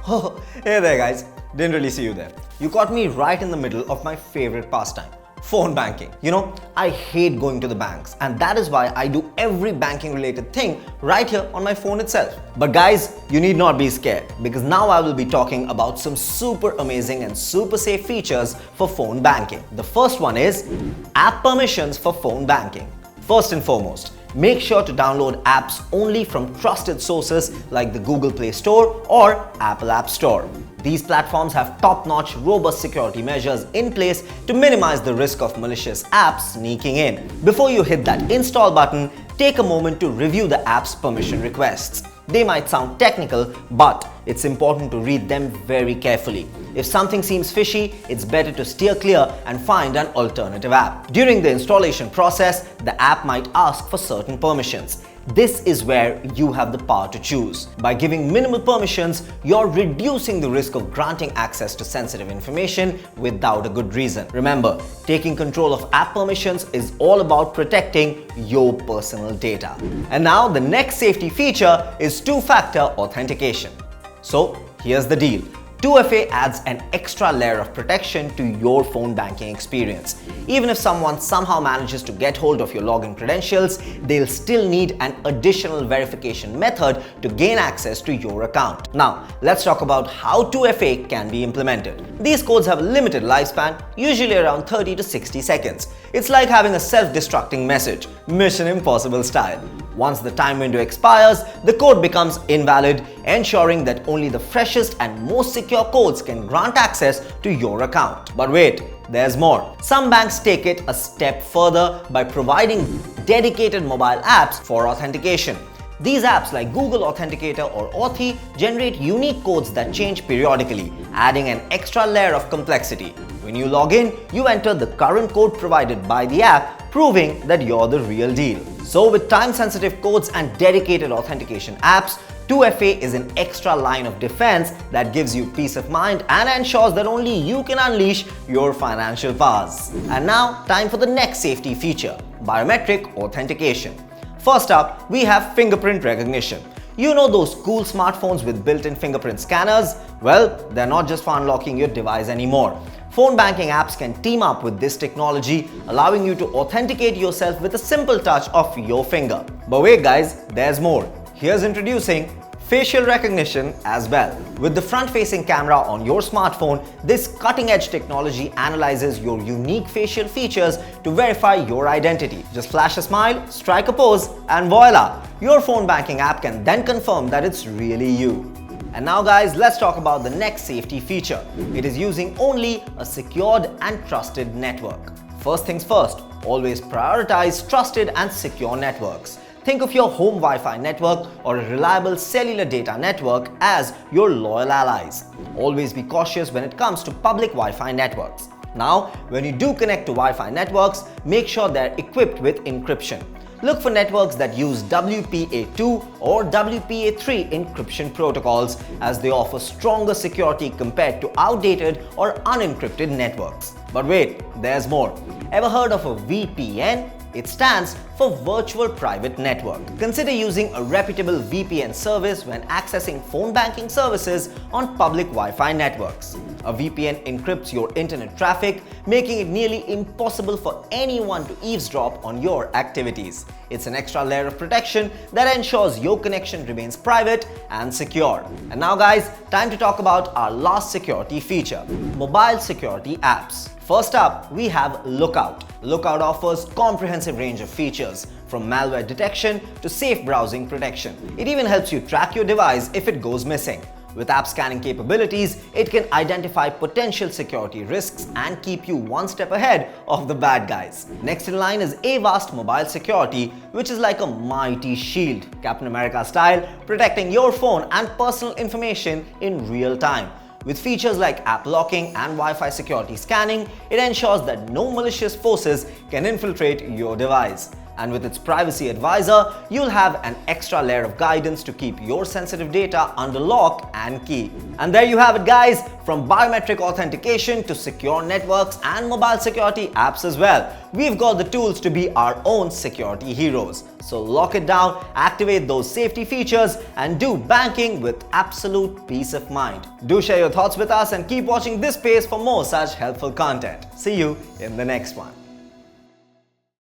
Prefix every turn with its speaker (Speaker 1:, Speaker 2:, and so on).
Speaker 1: Oh, hey there guys, didn't really see you there. You caught me right in the middle of my favorite pastime, phone banking. You know, I hate going to the banks, and that is why I do every banking related thing right here on my phone itself. But guys, you need not be scared, because now I will be talking about some super amazing and super safe features for phone banking. The first one is app permissions for phone banking. First and foremost, make sure to download apps only from trusted sources like the Google Play Store or Apple App Store. These platforms have top-notch, robust security measures in place to minimize the risk of malicious apps sneaking in. Before you hit that install button, take a moment to review the app's permission requests. They might sound technical, but it's important to read them very carefully. If something seems fishy, it's better to steer clear and find an alternative app. During the installation process, the app might ask for certain permissions. This is where you have the power to choose. By giving minimal permissions, you're reducing the risk of granting access to sensitive information without a good reason. Remember, taking control of app permissions is all about protecting your personal data. And now the next safety feature is two-factor authentication. So here's the deal. 2FA adds an extra layer of protection to your phone banking experience. Even if someone somehow manages to get hold of your login credentials, they'll still need an additional verification method to gain access to your account. Now, let's talk about how 2FA can be implemented. These codes have a limited lifespan, usually around 30 to 60 seconds. It's like having a self-destructing message, Mission Impossible style. Once the time window expires, the code becomes invalid, ensuring that only the freshest and most secure codes can grant access to your account. But wait, there's more. Some banks take it a step further by providing dedicated mobile apps for authentication. These apps like Google Authenticator or Authy generate unique codes that change periodically, adding an extra layer of complexity. When you log in, you enter the current code provided by the app, proving that you're the real deal. So with time-sensitive codes and dedicated authentication apps, 2FA is an extra line of defense that gives you peace of mind and ensures that only you can unleash your financial powers. And now, time for the next safety feature, biometric authentication. First up, we have fingerprint recognition. You know those cool smartphones with built-in fingerprint scanners? Well, they're not just for unlocking your device anymore. Phone banking apps can team up with this technology, allowing you to authenticate yourself with a simple touch of your finger. But wait guys, there's more. Here's introducing facial recognition as well. With the front-facing camera on your smartphone, this cutting-edge technology analyzes your unique facial features to verify your identity. Just flash a smile, strike a pose, and voila! Your phone banking app can then confirm that it's really you. And now guys, let's talk about the next safety feature. It is using only a secured and trusted network. First things first, always prioritize trusted and secure networks. Think of your home Wi-Fi network or a reliable cellular data network as your loyal allies. Always be cautious when it comes to public Wi-Fi networks. Now, when you do connect to Wi-Fi networks, make sure they're equipped with encryption. Look for networks that use WPA2 or WPA3 encryption protocols, as they offer stronger security compared to outdated or unencrypted networks. But wait, there's more. Ever heard of a VPN? It stands for Virtual Private Network. Consider using a reputable VPN service when accessing phone banking services on public Wi-Fi networks. A VPN encrypts your internet traffic, making it nearly impossible for anyone to eavesdrop on your activities. It's an extra layer of protection that ensures your connection remains private and secure. And now guys, time to talk about our last security feature, mobile security apps. First up, we have Lookout. Lookout offers comprehensive range of features, from malware detection to safe browsing protection. It even helps you track your device if it goes missing. With app scanning capabilities, it can identify potential security risks and keep you one step ahead of the bad guys. Next in line is Avast Mobile Security, which is like a mighty shield, Captain America style, protecting your phone and personal information in real time. With features like app locking and Wi-Fi security scanning, it ensures that no malicious forces can infiltrate your device. And with its privacy advisor, you'll have an extra layer of guidance to keep your sensitive data under lock and key. And there you have it, guys, from biometric authentication to secure networks and mobile security apps as well. We've got the tools to be our own security heroes. So lock it down, activate those safety features, and do banking with absolute peace of mind. Do share your thoughts with us and keep watching this space for more such helpful content. See you in the next one.